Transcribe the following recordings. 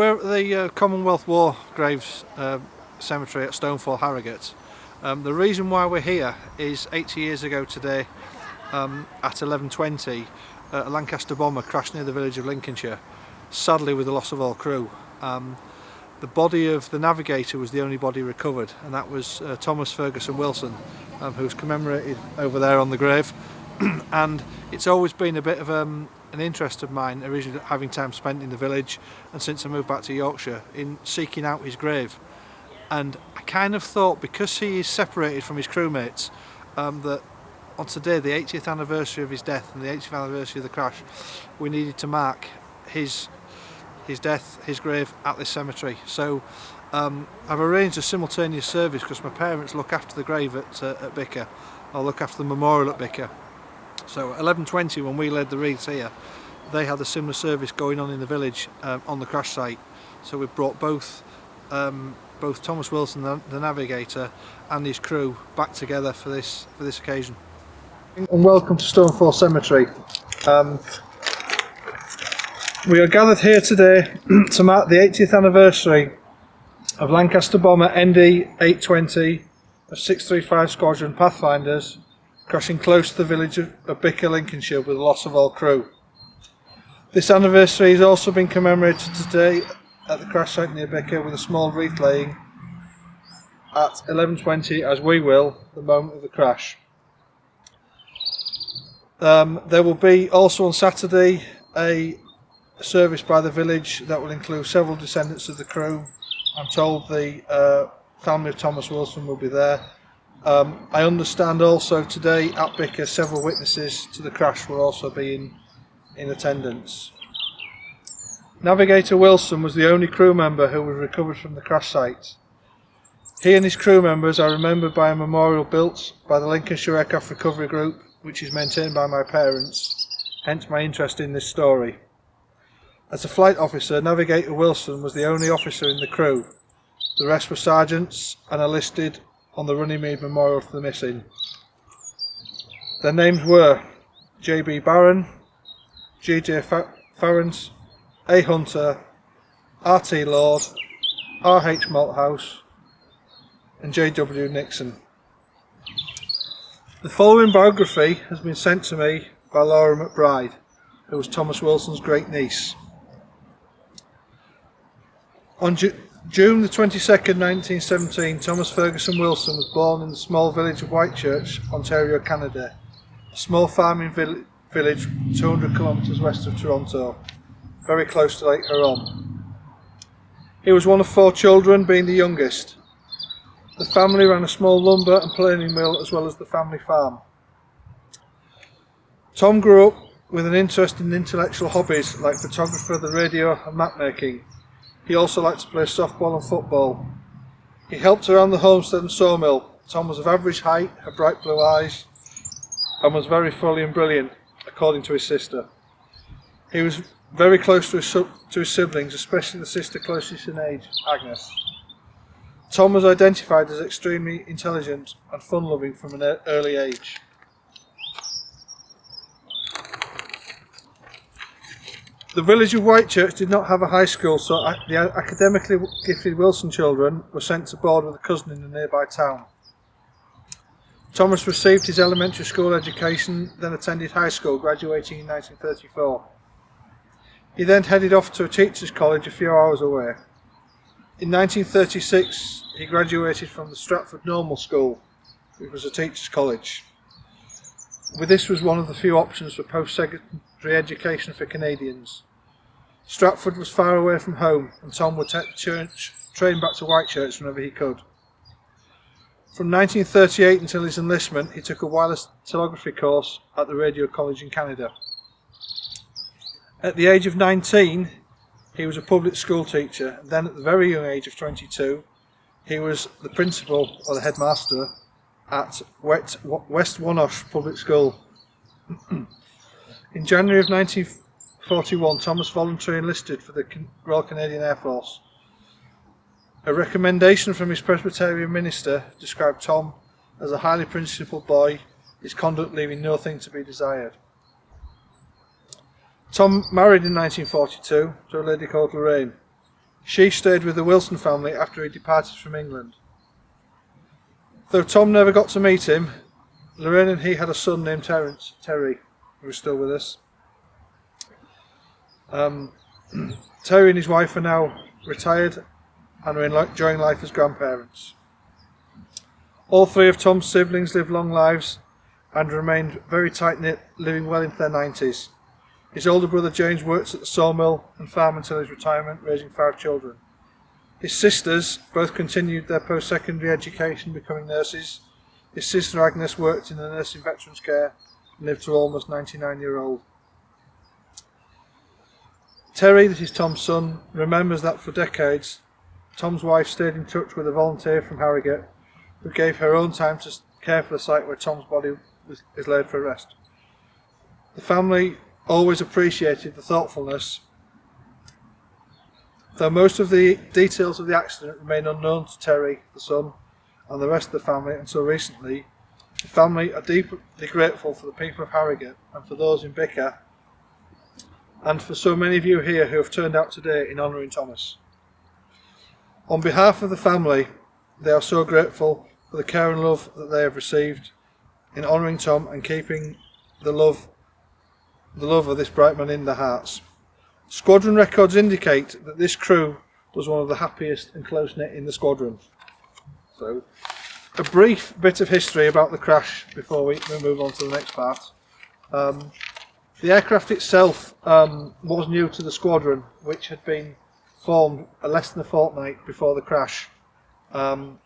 We're at the Commonwealth War Graves Cemetery at Stonefall, Harrogate. The reason why we're here is 80 years ago today, at 11:20, a Lancaster bomber crashed near the village of Lincolnshire, sadly with the loss of all crew. The body of the navigator was the only body recovered, and that was Thomas Ferguson Wilson, who's commemorated over there on the grave. And it's always been a bit of an interest of mine, originally having time spent in the village, and since I moved back to Yorkshire, in seeking out his grave. And I kind of thought, because he is separated from his crewmates, that on today, the 80th anniversary of his death and the 80th anniversary of the crash, we needed to mark his death, his grave at this cemetery. So I've arranged a simultaneous service because my parents look after the grave at Bicker. I'll look after the memorial at Bicker. So at 11:20, when we laid the wreaths here, they had a similar service going on in the village on the crash site. So we've brought both Thomas Wilson, the navigator, and his crew back together for this occasion. And welcome to Stonefall Cemetery. We are gathered here today to mark the 80th anniversary of Lancaster bomber ND 820 of 635 Squadron Pathfinders crashing close to the village of Bicker, Lincolnshire, with the loss of all crew. This anniversary has also been commemorated today at the crash site near Bicker with a small wreath laying at 11:20, as we will, the moment of the crash. There will be also on Saturday a service by the village that will include several descendants of the crew. I'm told the family of Thomas Wilson will be there. I understand also today at Bicker several witnesses to the crash will also be in attendance. Navigator Wilson was the only crew member who was recovered from the crash site. He and his crew members are remembered by a memorial built by the Lincolnshire Aircraft Recovery Group, which is maintained by my parents, hence my interest in this story. As a flight officer, Navigator Wilson was the only officer in the crew. The rest were sergeants and are listed on the Runnymede Memorial for the Missing. Their names were J.B. Barron, G.J. Farrens, A. Hunter, R.T. Lord, R.H. Malthouse and J.W. Nixon. The following biography has been sent to me by Laura McBride, who was Thomas Wilson's great niece. On June the 22nd, 1917, Thomas Ferguson Wilson was born in the small village of Whitechurch, Ontario, Canada, a small farming village 200 kilometres west of Toronto, very close to Lake Huron. He was one of 4 children, being the youngest. The family ran a small lumber and planing mill as well as the family farm. Tom grew up with an interest in intellectual hobbies like photography, the radio and map making. He also liked to play softball and football. He helped around the homestead and sawmill. Tom was of average height, had bright blue eyes, and was very funny and brilliant, according to his sister. He was very close to his siblings, especially the sister closest in age, Agnes. Tom was identified as extremely intelligent and fun-loving from an early age. The village of Whitechurch did not have a high school, so the academically gifted Wilson children were sent to board with a cousin in a nearby town. Thomas received his elementary school education, then attended high school, graduating in 1934. He then headed off to a teachers' college a few hours away. In 1936, he graduated from the Stratford Normal School, which was a teachers' college. This was one of the few options for post-secondary education for Canadians. Stratford was far away from home, and Tom would take the train back to Whitechurch whenever he could. From 1938 until his enlistment, he took a wireless telegraphy course at the Radio College in Canada. At the age of 19, he was a public school teacher, and then at the very young age of 22, he was the principal, or the headmaster, at West Wonosh Public School. In January of 1941, Thomas voluntarily enlisted for the Royal Canadian Air Force. A recommendation from his Presbyterian minister described Tom as a highly principled boy, his conduct leaving nothing to be desired. Tom married in 1942 to a lady called Lorraine. She stayed with the Wilson family after he departed from England. Though Tom never got to meet him, Lorraine and he had a son named Terry, who is still with us. Terry and his wife are now retired and are enjoying life as grandparents. All three of Tom's siblings lived long lives and remained very tight-knit, living well into their 90s. His older brother James works at the sawmill and farm until his retirement, raising 5 children. His sisters both continued their post-secondary education, becoming nurses. His sister Agnes worked in the nursing veterans care and lived to almost 99-year-old. Terry, that is Tom's son, remembers that for decades Tom's wife stayed in touch with a volunteer from Harrogate who gave her own time to care for the site where Tom's body is laid for rest. The family always appreciated the thoughtfulness, though most of the details of the accident remain unknown to Terry, the son, and the rest of the family until recently. The family are deeply grateful for the people of Harrogate and for those in Bicker, and for so many of you here who have turned out today in honouring Thomas. On behalf of the family, they are so grateful for the care and love that they have received in honouring Tom and keeping the love of this bright man in their hearts. Squadron records indicate that this crew was one of the happiest and close-knit in the squadron. So, a brief bit of history about the crash before we move on to the next part. The aircraft itself was new to the squadron, which had been formed less than a fortnight before the crash. On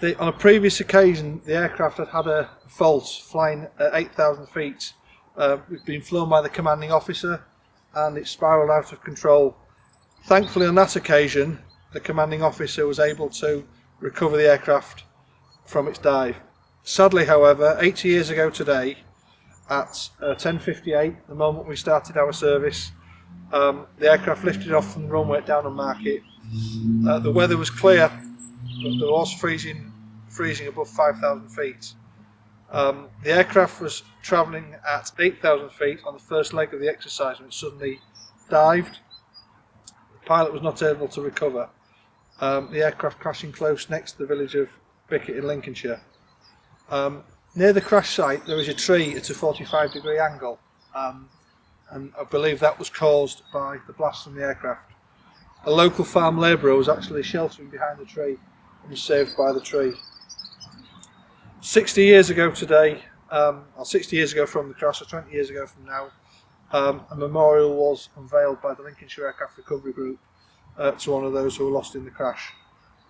a previous occasion, the aircraft had a fault flying at 8,000 feet. It had been flown by the commanding officer and it spiralled out of control. Thankfully, on that occasion, the commanding officer was able to recover the aircraft from its dive. Sadly, however, 80 years ago today, at 10:58, the moment we started our service, the aircraft lifted off from the runway at Downham Market. The weather was clear, but there was freezing above 5,000 feet. The aircraft was travelling at 8,000 feet on the first leg of the exercise when it suddenly dived. The pilot was not able to recover. The aircraft crashing close next to the village of Bickett in Lincolnshire. Near the crash site there is a tree at a 45-degree angle, and I believe that was caused by the blast from the aircraft. A local farm labourer was actually sheltering behind the tree and was saved by the tree. 60 years ago today, or 60 years ago from the crash, or 20 years ago from now, a memorial was unveiled by the Lincolnshire Aircraft Recovery Group to honour those who were lost in the crash.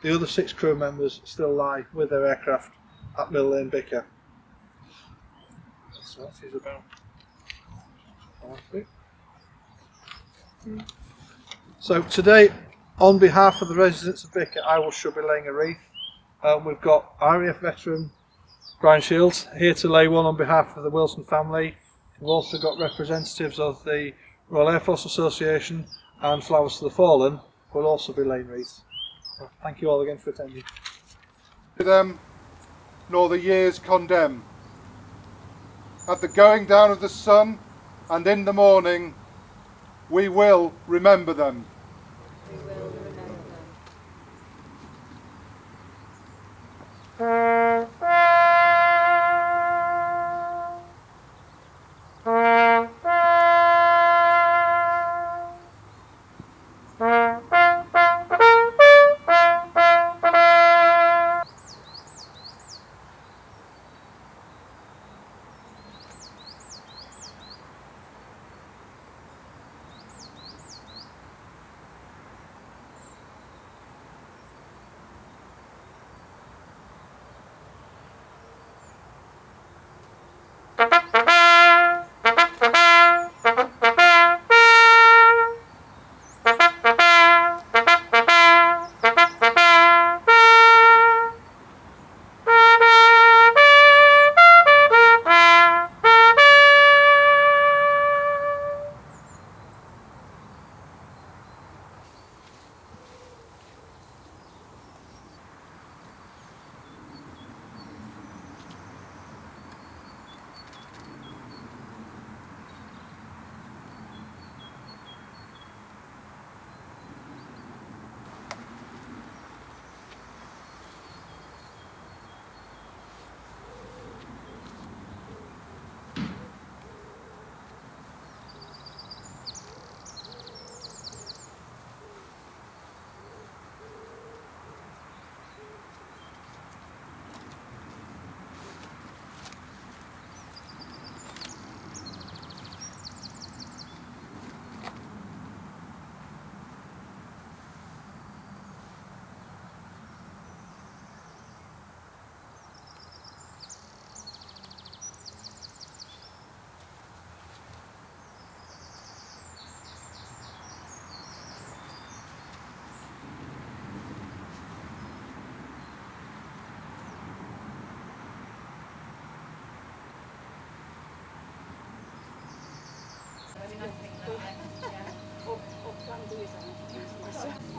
The other 6 crew members still lie with their aircraft at Mill Lane, Bicker. So that is about. So today, on behalf of the residents of Bicker, I shall be laying a wreath. We've got RAF veteran Brian Shields here to lay one on behalf of the Wilson family. We've also got representatives of the Royal Air Force Association and Flowers to the Fallen who will also be laying wreaths. So thank you all again for attending. Them, nor the years condemn. At the going down of the sun and in the morning, we will remember them. We will remember them. Or plan B as I introduce myself.